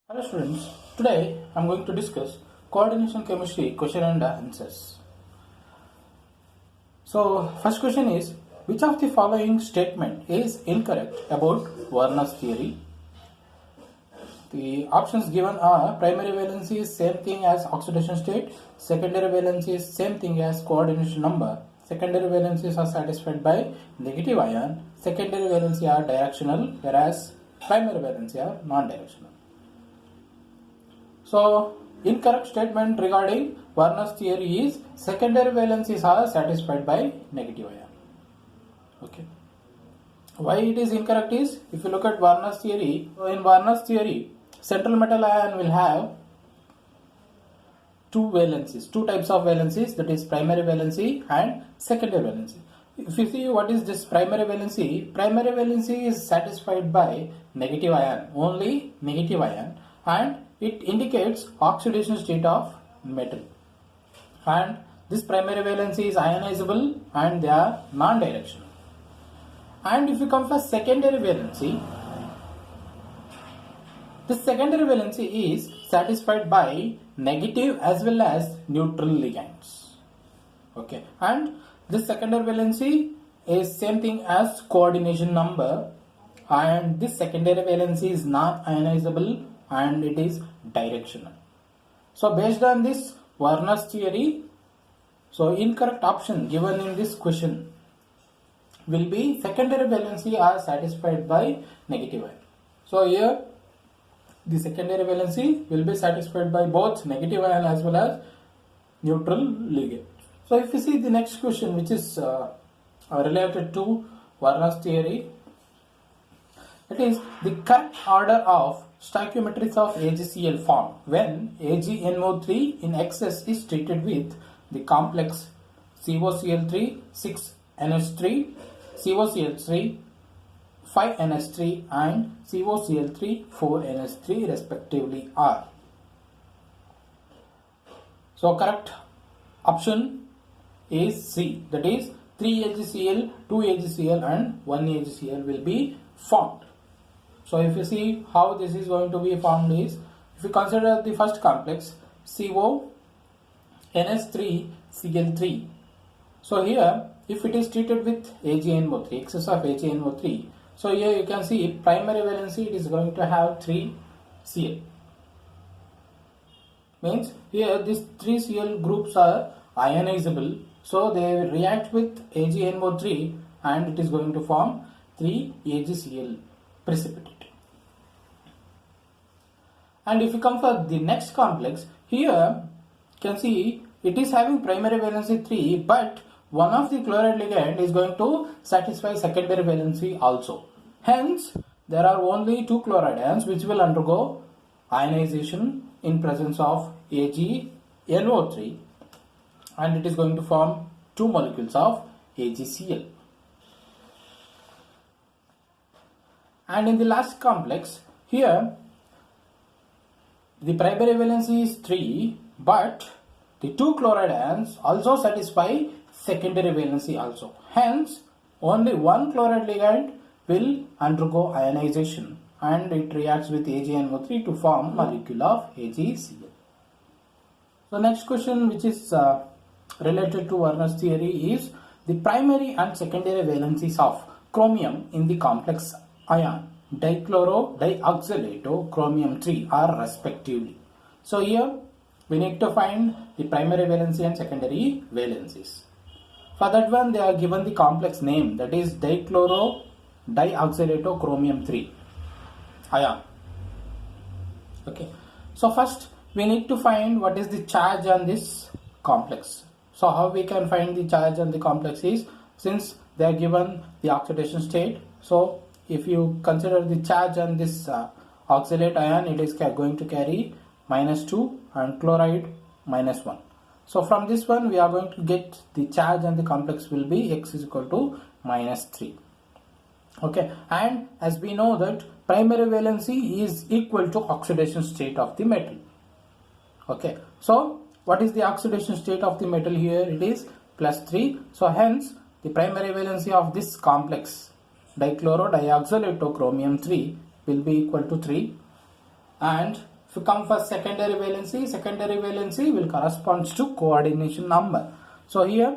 Hello students, today I am going to discuss coordination chemistry question and answers. So first question is, which of the following statement is incorrect about Werner's theory? The options given are primary valency is same thing as oxidation state, secondary valency is same thing as coordination number, secondary valencies are satisfied by negative ion, secondary valency are directional whereas primary valency are non-directional. So, incorrect statement regarding Werner's theory is secondary valencies are satisfied by negative ion. Okay. Why it is incorrect is, if you look at Werner's theory, so in Werner's theory, central metal ion will have two types of valencies, that is primary valency and secondary valency. If you see what is this primary valency is satisfied by negative ion, only negative ion, and it indicates oxidation state of metal, and this primary valency is ionizable and they are non-directional. And if you come for secondary valency, this secondary valency is satisfied by negative as well as neutral ligands. Okay, and this secondary valency is same thing as coordination number, and this secondary valency is not ionizable and it is directional. So based on this Werner's theory, so incorrect option given in this question will be secondary valency are satisfied by negative ion. So here the secondary valency will be satisfied by both negative ion as well as neutral ligand. So if you see the next question, which is related to Werner's theory, it is the correct order of stoichiometries of AgCl formed when AgNO3 in excess is treated with the complex COCl3 6NH3, COCl3 5NH3 and COCl3 4NH3 respectively are. So correct option is C, that is 3 AgCl, 2 AgCl and 1 AgCl will be formed. So if you see how this is going to be formed is, if you consider the first complex CO NH3 Cl3. So here if it is treated with AgNO3, excess of AgNO3, so here you can see primary valency it is going to have 3 Cl. Means here these 3 Cl groups are ionizable, so they react with AgNO3 and it is going to form 3 AgCl precipitate. And if you come for the next complex, here you can see it is having primary valency 3, but one of the chloride ligand is going to satisfy secondary valency also. Hence, there are only 2 chloride ions which will undergo ionization in presence of AgNO3, and it is going to form 2 molecules of AgCl. And in the last complex, here the primary valency is 3, but the 2 chloride ions also satisfy secondary valency also. Hence, only 1 chloride ligand will undergo ionization and it reacts with AgNO3 to form molecule of AgCl. So next question, which is related to Werner's theory, is the primary and secondary valencies of chromium in the complex ion dichloro dioxalato chromium 3 are respectively. So here we need to find the primary valency and secondary valencies. For that one they are given the complex name, that is dichloro dioxalato chromium 3 ion. Okay, so first we need to find what is the charge on this complex. So how we can find the charge on the complex is, since they are given the oxidation state, so if you consider the charge on this oxalate ion, it is going to carry -2 and chloride -1. So from this one we are going to get the charge on the complex will be X is equal to -3. Okay, and as we know that primary valency is equal to oxidation state of the metal. Okay, so what is the oxidation state of the metal here? It is +3. So hence the primary valency of this complex dichloro dioxalato chromium 3 will be equal to 3, and If you come for secondary valency will correspond to coordination number. So here,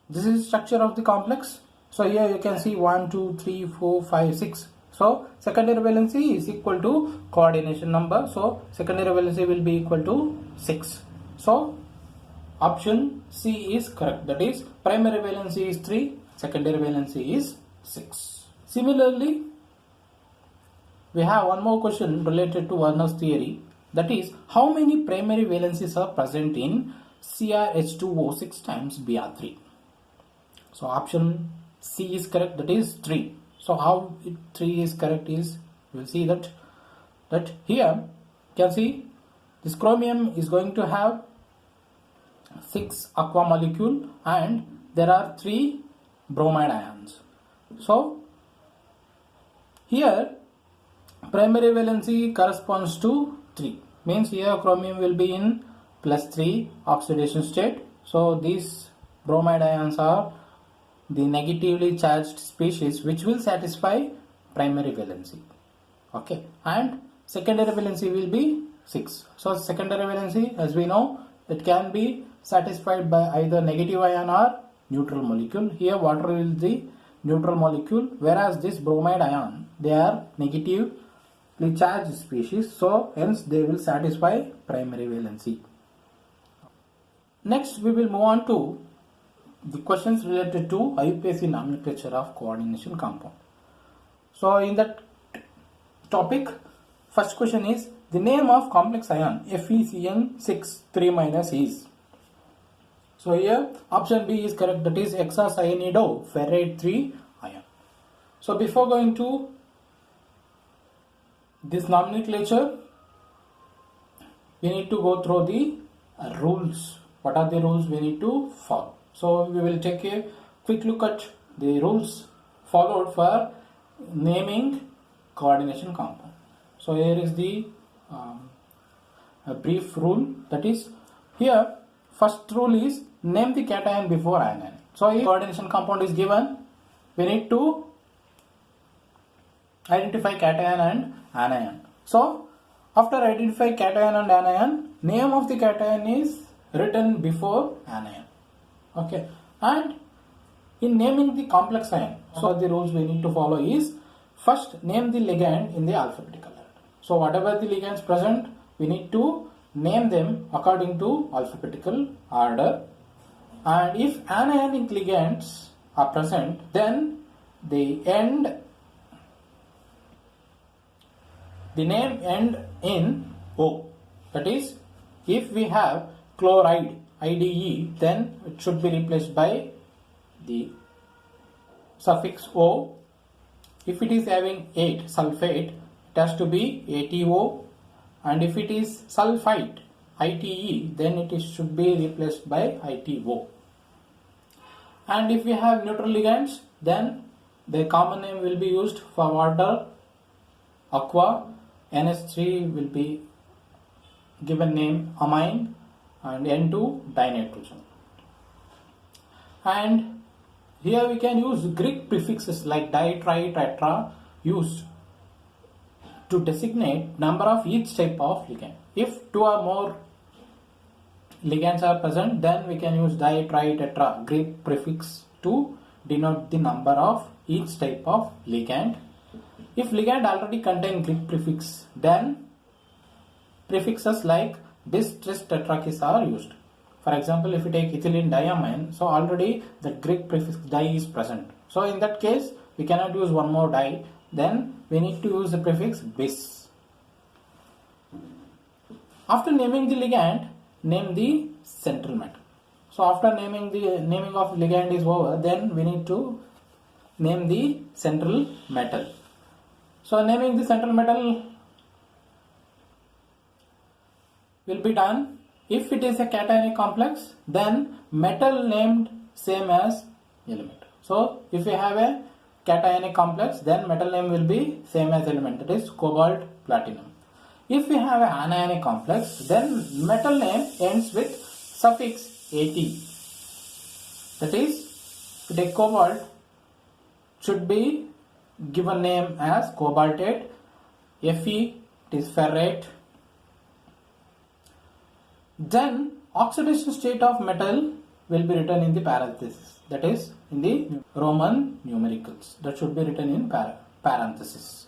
this is structure of the complex. So here you can see 1, 2, 3, 4, 5, 6. So secondary valency is equal to coordination number. So secondary valency will be equal to 6. So option C is correct. That is, primary valency is 3, secondary valency is 6. Similarly, we have one more question related to Werner's theory. That is, how many primary valencies are present in CrH2O 6 times Br3? So option C is correct. That is 3. So how 3 is correct is, we will see that here you can see this chromium is going to have 6 aqua molecule and there are 3 bromide ions. So here primary valency corresponds to 3, means here chromium will be in +3 oxidation state. So these bromide ions are the negatively charged species which will satisfy primary valency. Okay, and secondary valency will be 6. So secondary valency, as we know, it can be satisfied by either negative ion or neutral molecule. Here water is the neutral molecule, whereas this bromide ion, they are negatively charged species, so hence they will satisfy primary valency. Next we will move on to the questions related to IUPAC nomenclature of coordination compound. So in that topic, first question is the name of complex ion FeCN6 3- is. So here option B is correct, that is hexacyanidopherrate 3 ion. So before going to this nomenclature, we need to go through the rules. What are the rules we need to follow? So we will take a quick look at the rules followed for naming coordination compound. So here is the a brief rule, that is, here first rule is name the cation before anion. So if coordination compound is given, we need to identify cation and anion. So after identify cation and anion, name of the cation is written before anion. Okay, and in naming the complex ion, so the rules we need to follow is first name the ligand in the alphabetical order. So whatever the ligands present, we need to name them according to alphabetical order, and if anionic ligands are present, then the name end in O. That is, if we have chloride IDE, then it should be replaced by the suffix O. If it is having 8 sulfate, it has to be ATO, and if it is sulfite ITE, then it should be replaced by ITO. And if we have neutral ligands, then the common name will be used for water, aqua, NH3 will be given name amine, and N2 dinitrogen. And here we can use Greek prefixes like di, tri, tetra used to designate number of each type of ligand. If 2 or more ligands are present, then we can use di, tri, tetra Greek prefix to denote the number of each type of ligand. If ligand already contain Greek prefix, then prefixes like bis, tris, tetrakis are used. For example, if you take ethylene diamine, so already the Greek prefix di is present. So in that case, we cannot use one more di, then we need to use the prefix bis. After naming the ligand, name the central metal. So after naming of ligand is over, then we need to name the central metal. So naming the central metal will be done. If it is a cationic complex, then metal named same as element. So if we have a cationic complex, then metal name will be same as element, that is cobalt, platinum. If we have an anionic complex, then metal name ends with suffix At. That is, if you take cobalt, should be given name as cobaltate, Fe, it is ferrate. Then oxidation state of metal will be written in the parenthesis, that is in the Roman numericals, that should be written in parenthesis.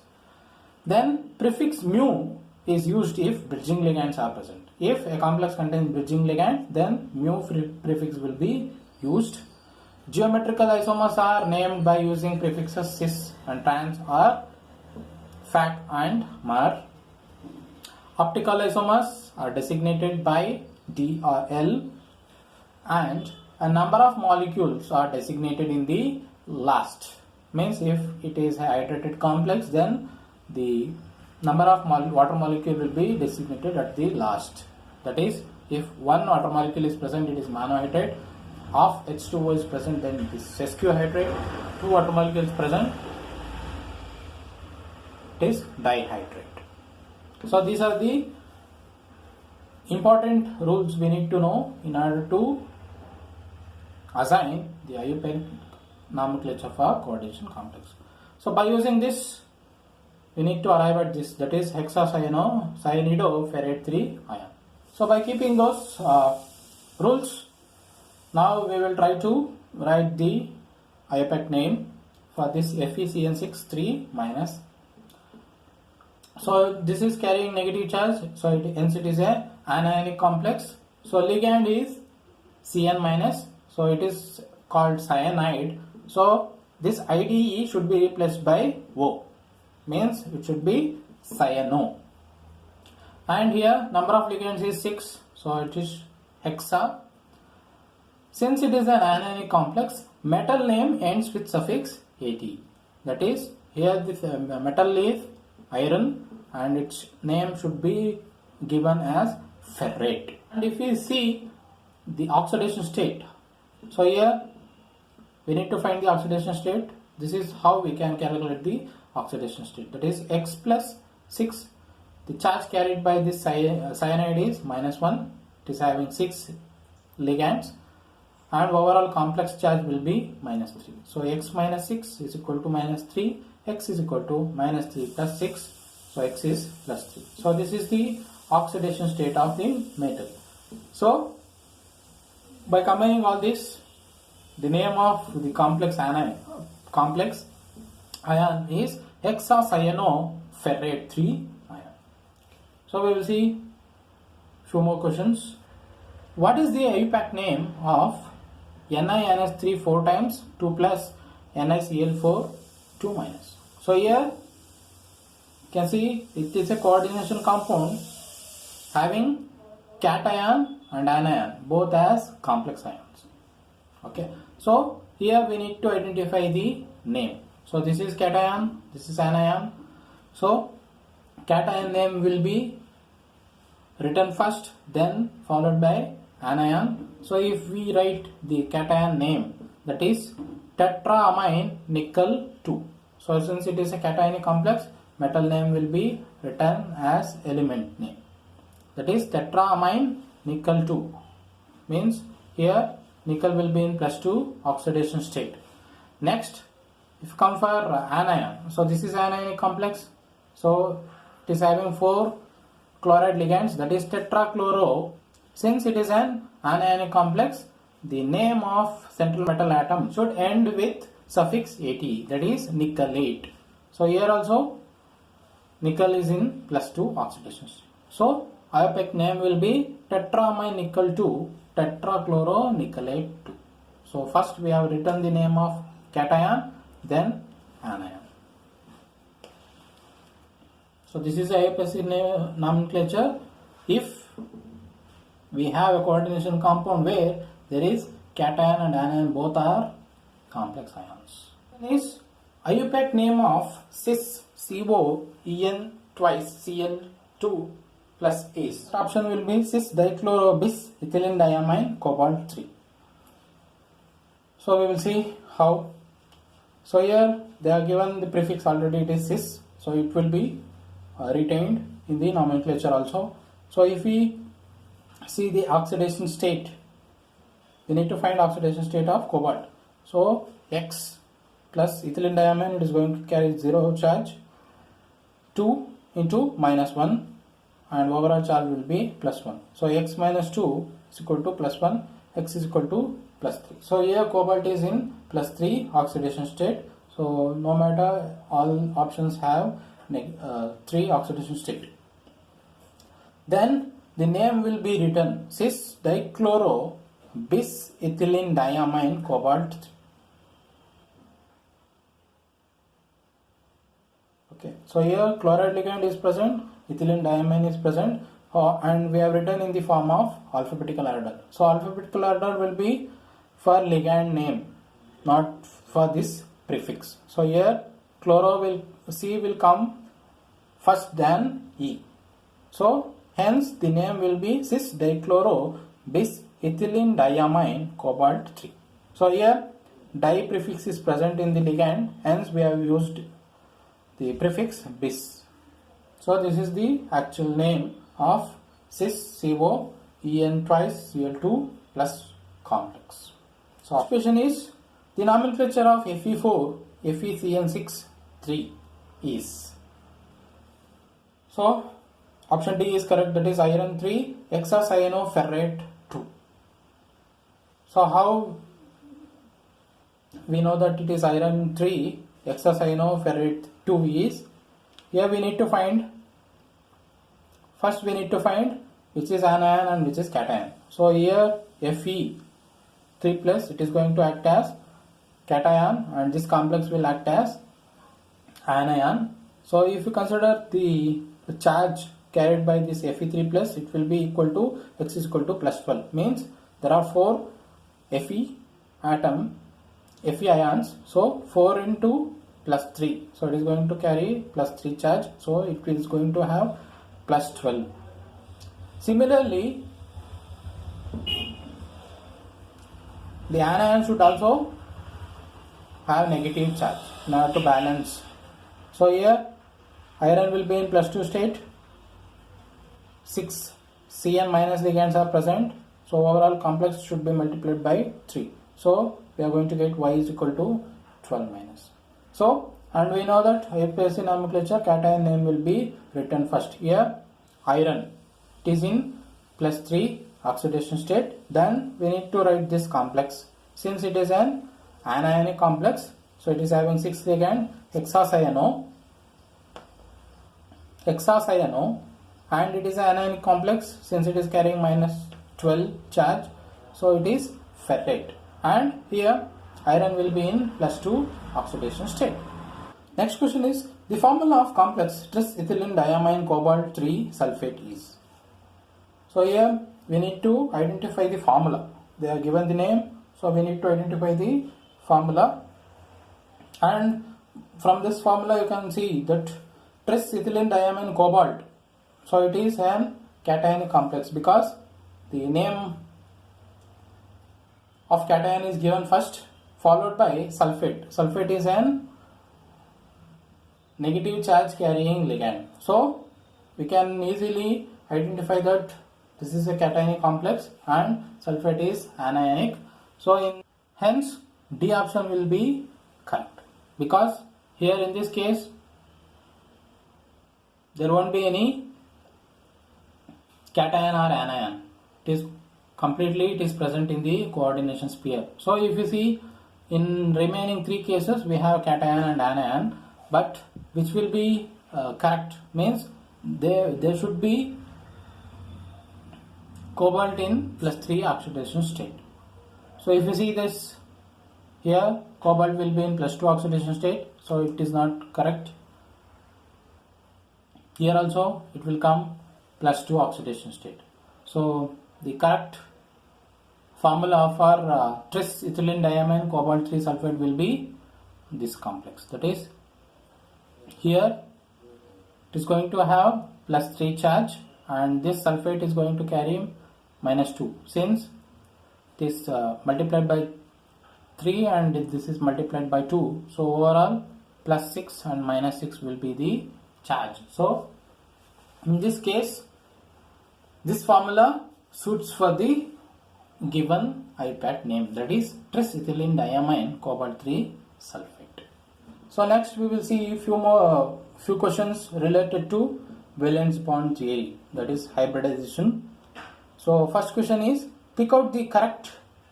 Then prefix mu is used if bridging ligands are present. If a complex contains bridging ligand, then mu prefix will be used. Geometrical isomers are named by using prefixes cis and trans or fat and mer. Optical isomers are designated by D or L, and a number of molecules are designated in the last. Means if it is a hydrated complex, then the number of water molecule will be designated at the last. That is, if one water molecule is present, it is monohydrate. Half H2O is present, then it is sesquiohydrate. Two water molecules present, it is dihydrate. So these are the important rules we need to know in order to assign the IUPAC nomenclature for coordination complex. So by using this, we need to arrive at this, that is hexacyanoferrate 3 ion. So by keeping those rules, now we will try to write the IUPAC name for this FeCN6 3 minus. So this is carrying negative charge, so hence it is a anionic complex. So ligand is Cn minus, so it is called cyanide. So this IDE should be replaced by O, means it should be cyano. And here number of ligands is 6, so it is hexa. Since it is an anionic complex, metal name ends with suffix at. That is, here this metal is iron and its name should be given as ferrate. And if we see the oxidation state, so here we need to find the oxidation state. This is how we can calculate the oxidation state, that is X plus 6. The charge carried by this cyanide is -1, it is having 6 ligands, and overall complex charge will be -3. So X minus 6 is equal to -3, X is equal to -3 plus 6, so X is plus 3. So this is the oxidation state of the metal. So by combining all this, the name of the complex ion is hexacyanoferrate 3 ion. So we will see few more questions. What is the IUPAC name of NiNS3 4 times 2 plus NiCl4 2 minus? So here you can see it is a coordination compound having cation and anion both as complex ions. Okay, so here we need to identify the name. So this is cation, this is anion. So cation name will be written first, then followed by anion. So if we write the cation name, that is tetraamine nickel 2. So since it is a cationic complex, metal name will be written as element name, that is tetraamine nickel 2. Means here nickel will be in +2 oxidation state. Next, if you come for anion, so this is anionic complex, so it is having 4 chloride ligands, that is tetrachloro. Since it is an anionic complex, the name of central metal atom should end with suffix at, that is nickelate. So here also nickel is in +2 oxidation state. So IUPAC name will be tetraamine nickel 2 tetrachloronickelate 2. So first we have written the name of cation, then anion. So this is IUPAC nomenclature if we have a coordination compound where there is cation and anion both are complex ions. Is IUPAC name of cis CO En twice Cl2 plus ACE. Option will be cis dichlorobis ethylene diamine cobalt 3. So we will see how. So here they are given the prefix already, it is cis, so it will be retained in the nomenclature also. So if we see the oxidation state, we need to find oxidation state of cobalt. So X plus ethylene diamine, it is going to carry 0 charge. 2 into minus 1 and overall charge will be plus 1. So x minus 2 is equal to plus 1, x is equal to plus 3. So here cobalt is in plus 3 oxidation state. So no matter, all options have 3 oxidation state. Then the name will be written cis dichloro bis ethylene diamine cobalt. Okay, so here chloride ligand is present, ethylene diamine is present, and we have written in the form of alphabetical order. So alphabetical order will be for ligand name, not for this prefix. So here chloro will, C will come first than E. So hence the name will be cis dichloro bis ethylene diamine cobalt 3. So here di prefix is present in the ligand, hence we have used the prefix bis. So this is the actual name of cis CO En twice Cl2 plus complex. So question is, the nomenclature of Fe4 FeCN6 3 is. So option D is correct, that is iron 3 hexacyanoferrate 2. So how we know that it is iron 3 hexacyanoferrate 2 is, here we need to find, first we need to find which is anion and which is cation. So here Fe 3 plus, it is going to act as cation and this complex will act as anion. So if you consider the charge carried by this Fe3 plus, it will be equal to x is equal to plus 12, means there are 4 Fe ions, so 4 into plus 3, so it is going to carry plus 3 charge, so it is going to have plus 12. Similarly, the anion should also have negative charge in order to balance. So here iron will be in plus 2 state, 6 Cn minus ligands are present, so overall complex should be multiplied by 3. So we are going to get y is equal to 12 minus. So, and we know that APSC nomenclature cation name will be written first. Here iron, it is in plus 3 oxidation state, then we need to write this complex. Since it is an anionic complex, so it is having 6 ligand hexacyano, and it is an anionic complex, since it is carrying minus 12 charge, so it is ferrate, and here iron will be in plus 2 oxidation state. Next question is, the formula of complex tris ethylene diamine cobalt 3 sulfate is. So here we need to identify the formula. They are given the name, so we need to identify the formula, and from this formula you can see that tris ethylene diamine cobalt, so it is an cationic complex because the name of cation is given first, followed by sulfate. Sulfate is an negative charge carrying ligand, so we can easily identify that this is a cationic complex and sulfate is anionic. So hence D option will be correct, because here in this case there won't be any cation or anion. It is completely present in the coordination sphere. So if you see, in remaining 3 cases we have cation and anion, but which will be correct means there should be cobalt in plus 3 oxidation state. So if you see this, here cobalt will be in plus 2 oxidation state, so it is not correct. Here also it will come plus 2 oxidation state. So the correct formula for tris ethylene diamine cobalt 3 sulfate will be this complex. That is, here it is going to have plus 3 charge and this sulfate is going to carry minus 2, since this multiplied by 3 and this is multiplied by 2, so overall plus 6 and minus 6 will be the charge. So in this case this formula suits for the given IPAT name, that is tris ethylene diamine cobalt 3 sulfate. So next we will see few questions related to valence bond theory, that is hybridization. So first question is, pick out the correct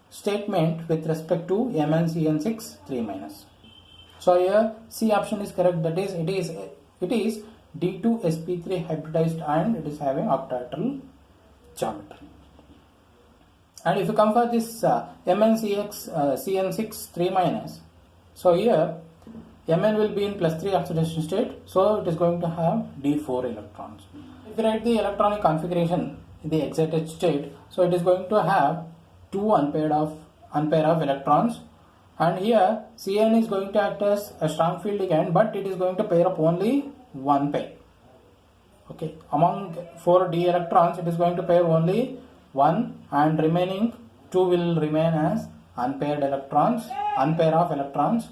statement with respect to MnCN6 3-. So here C option is correct, that is it is D2sp3 hybridized and it is having octahedral geometry. And if you come for this CN6 3-, so here Mn will be in +3 oxidation state, so it is going to have D4 electrons. If you write the electronic configuration in the excited state, so it is going to have 2 unpaired of electrons, and here Cn is going to act as a strong field ligand, but it is going to pair up only one pair. Okay, among 4 d electrons it is going to pair only one, and remaining 2 will remain as unpair of electrons,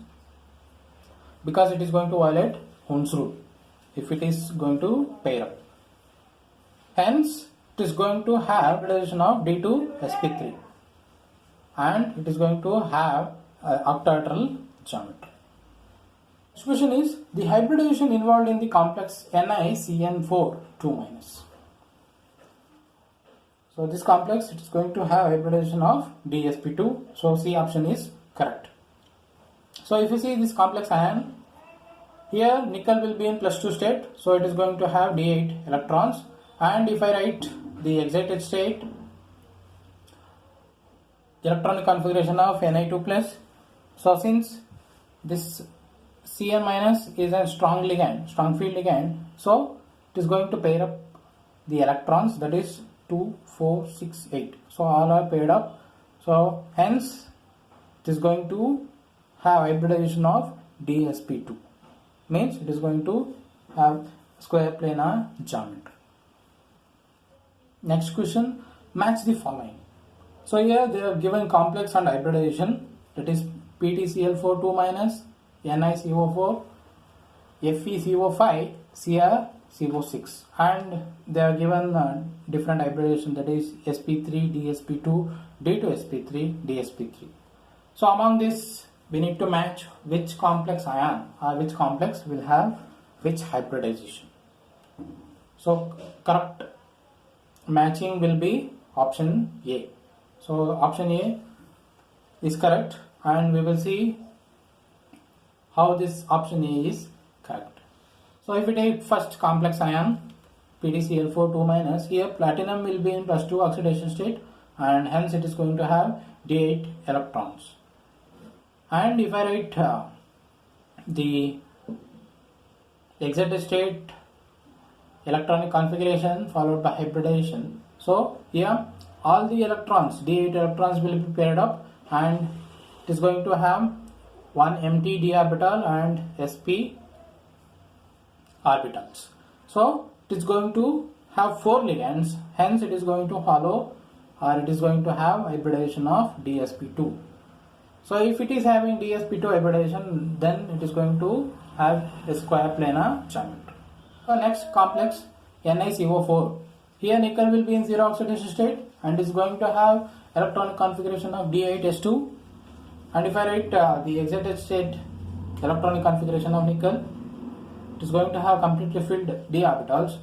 because it is going to violate Hund's rule if it is going to pair up. Hence it is going to have hybridization of D2sp3 and it is going to have octahedral geometry. Next question is, the hybridization involved in the complex NiCN4 2-. So this complex, it is going to have hybridization of DsP2, so C option is correct. So if you see this complex ion, here nickel will be in +2 state, so it is going to have D8 electrons, and if I write the excited state, electronic configuration of Ni2+, so since this Cn- is a strong field ligand, so it is going to pair up the electrons, that is 2, 4, 6, 8, so all are paired up, so hence it is going to have hybridization of DsP2, means it is going to have square planar geometry. Next question, match the following. So here they are given complex and hybridization, that is PtCl4 2-, NiCO4, FeCO5, CrCO6, and they are given different hybridization, that is sp3, dsp2, d2sp3, dsp3. So among this we need to match which complex ion or which complex will have which hybridization. So correct matching will be option A. So option A is correct, and we will see how this option A is correct. So if we take first complex ion PtCl4 2-, here platinum will be in +2 oxidation state and hence it is going to have D8 electrons. And if I write the excited state electronic configuration followed by hybridization, so here all the electrons, D8 electrons will be paired up and it is going to have one empty d orbital and sp orbitals. So it is going to have 4 ligands, hence it is going to follow, or it is going to have hybridization of dsp2. So if it is having dsp2 hybridization, then it is going to have a square planar geometry. So next complex NiCO4, here nickel will be in 0 oxidation state and is going to have electronic configuration of D8s2, and if I write the excited state electronic configuration of nickel, it is going to have completely filled d orbitals,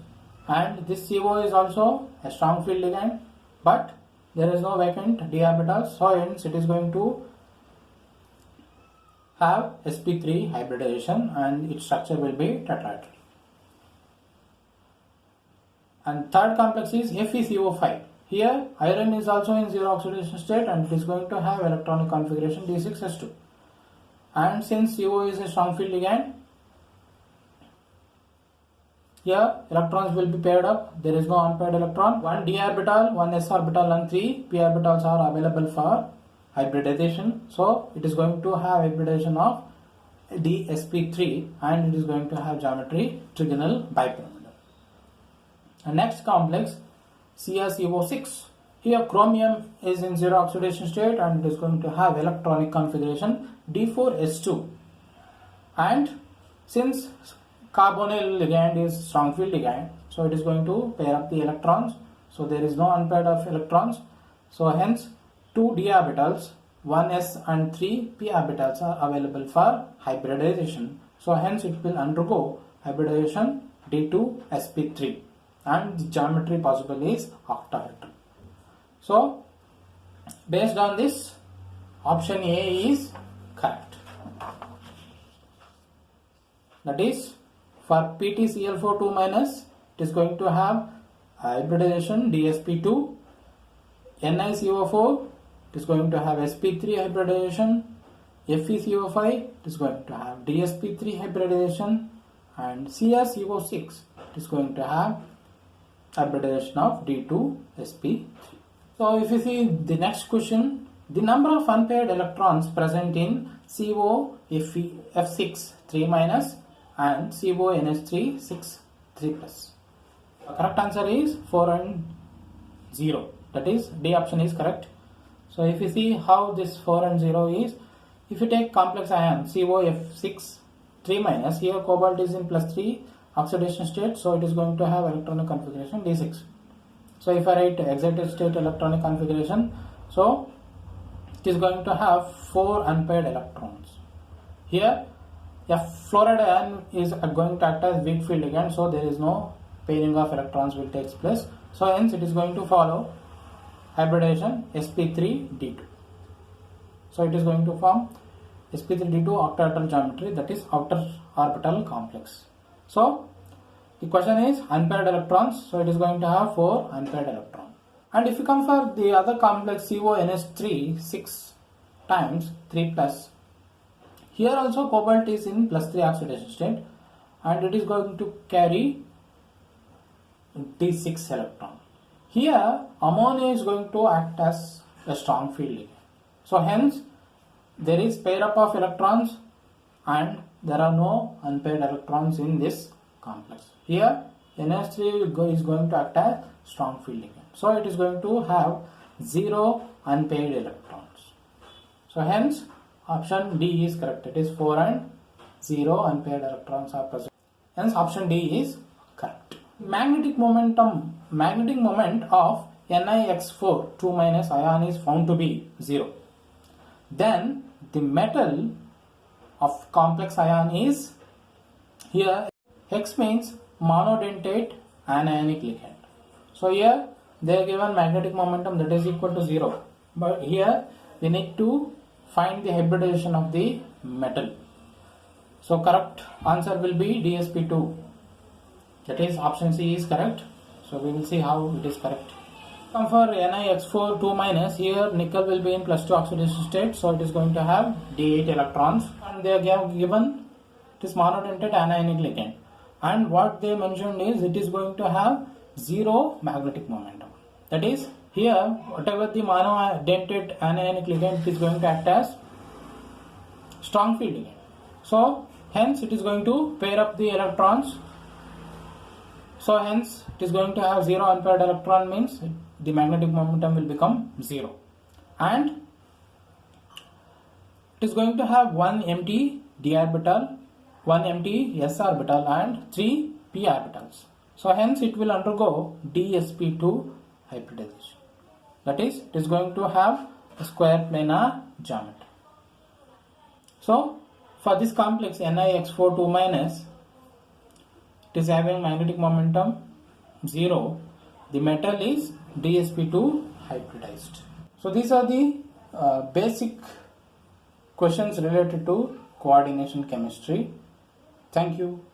and this CO is also a strong field ligand, but there is no vacant d orbitals, so hence it is going to have sp3 hybridization and its structure will be tetrahedral. And third complex is FeCO5. Here iron is also in 0 oxidation state and it is going to have electronic configuration D6s2. And since CO is a strong field ligand, here electrons will be paired up. There is no unpaired electron. 1 d orbital, 1 s orbital and 3 p orbitals are available for hybridization. So it is going to have hybridization of dsp3 and it is going to have geometry trigonal bipyramidal. And next complex CrCO6. Here chromium is in 0 oxidation state and it is going to have electronic configuration D4s2. And since carbonyl ligand is strong field ligand, so it is going to pair up the electrons. So there is no unpaired of electrons. So hence 2 d orbitals, 1 s and 3 p orbitals are available for hybridization. So hence it will undergo hybridization D2sp3, and the geometry possible is octahedral. So based on this, option A is correct. That is, for PtCl4 2-, it is going to have hybridization dsp2. NiCO4, it is going to have sp3 hybridization. FeCO5, it is going to have dsp3 hybridization. And CrCO6, it is going to have hybridization of D2sp3. So if you see the next question, the number of unpaired electrons present in COF6 3- and CONH3 6 3+. The correct answer is 4 and 0. That is, D option is correct. So if you see how this 4 and 0 is, if you take complex ion COF6 3-, here cobalt is in +3 oxidation state, so it is going to have electronic configuration D6. So if I write excited state electronic configuration, so it is going to have 4 unpaired electrons. Here fluoride ion is going to act as weak field ligand, so there is no pairing of electrons will take place. So hence it is going to follow hybridization sp3d2. So it is going to form sp3d2 octahedral geometry, that is outer orbital complex. So the question is unpaired electrons, so it is going to have 4 unpaired electrons. And if you come for the other complex CONH3 6 times 3+, here also cobalt is in +3 oxidation state, and it is going to carry D6 electron. Here ammonia is going to act as a strong field ligand. So hence there is pair up of electrons and there are no unpaired electrons in this complex. Here NH3 is going to act as strong field ligand. So it is going to have 0 unpaired electrons. So hence option D is correct. It is 4 and 0 unpaired electrons are present. Hence option D is correct. Magnetic moment of NiX4 2- ion is found to be 0. Then the metal of complex ion is, here Hex means monodentate anionic ligand. So here they are given magnetic momentum that is equal to 0. But here we need to find the hybridization of the metal. So correct answer will be dsp2. That is, option C is correct. So we will see how it is correct. Come for NiX4 2-, here nickel will be in +2 oxidation state, so it is going to have D8 electrons, and they are given it is monodentate anionic ligand. And what they mentioned is it is going to have 0 magnetic momentum. That is, here whatever the monodentate anionic ligand is going to act as strong field ligand. So hence it is going to pair up the electrons. So hence it is going to have 0 unpaired electron, means the magnetic momentum will become 0. And it is going to have 1 empty d orbital, 1 empty s orbital and 3 p orbitals. So hence it will undergo dsp2 hybridization. That is, it is going to have a square planar geometry. So for this complex NiX4 2-, it is having magnetic momentum 0. The metal is dsp2 hybridized. So these are the basic questions related to coordination chemistry. Thank you.